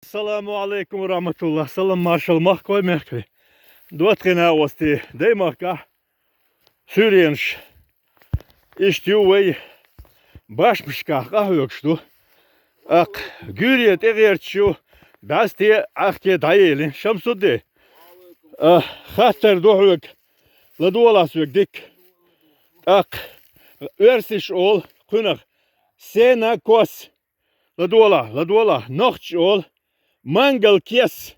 Assalamu alaikum rahmetullah. Salam marshal mahkoy mehkli. Duatkina wasti deymaka. Suriyenş. İştiu ve başmışka kahıyorkştu. Ak güriyet egerçu. Basti akte dayeli. Şamsuddi. Hatter dohuk. Ladualasuk dik. Ak örsiş ol. Kunak. Sena kos. Laduala. Nocht ol. Mangal kes.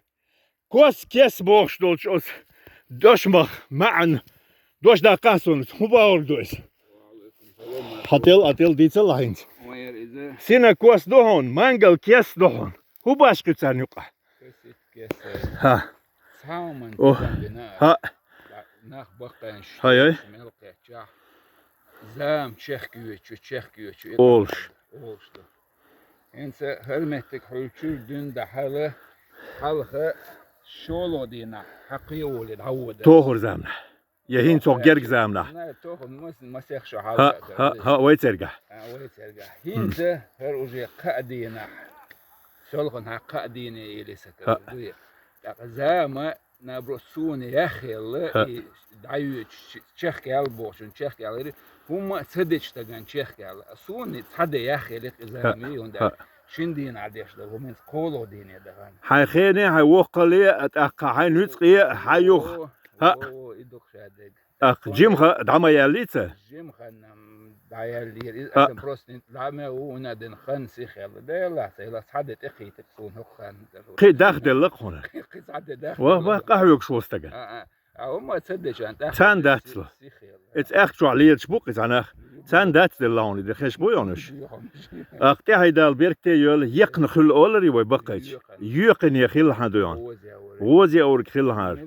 Kos kes boşdolç os. Doşmak ma'an. Doş da kansonuz. Huba olduys. Atel ditsa lahins. Sina kos dohon. Mangal kes dohon. Huba şkutsan yuqa. Ha. Oh. Ha. Hay. Zam Çeh Olş. oluştu. Ense hürmetlik hülçür dün de halkı şolo dina hakkı olid havud. Tohur zamna. Yehin çok gerg zamna. Ne tohum masih şu Ha vayterga. ويترجع هينزه هر وجه قادينا شلون ها قادينا إلى سكر دوية زاما نبرسوني يا أخي الله دعيو تشيخ كالبوشن تشيخ كالري هم صدق تجان تشيخ كال سوني تصدق يا أخي لك زامي وندا شندين عديش ده هم قولوا ديني ده هاي خيني هاي وقلي أتأقع هاي نتقي هاي يخ ها يدوخ شادق أق جيمخا دعما ياليتsa جيمخا دايالير أصلا بروستين دعما وندن خان سيخل ده لا سيلا صحدت أخي تكسون هو خان قي داخل هنا صحدت داخل وما قهوك شو استجا هم تصدق أنت تان داتسل اتس اخت عليه شبوق انا تان داتس اللون دي خش بويونش اقتي هيدا البركتي يول يقن خل اولري وبقيت يقن يخل حدوان وزي اورك خل هار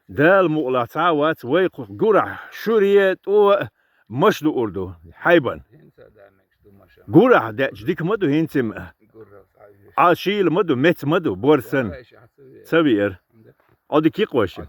دال مقلع تعوات ويق قرع شوريت و مشدو اردو حيبان قرع ديك مدو هينتم عاشيل مدو مت مدو بورسن سبير ادي كي قوش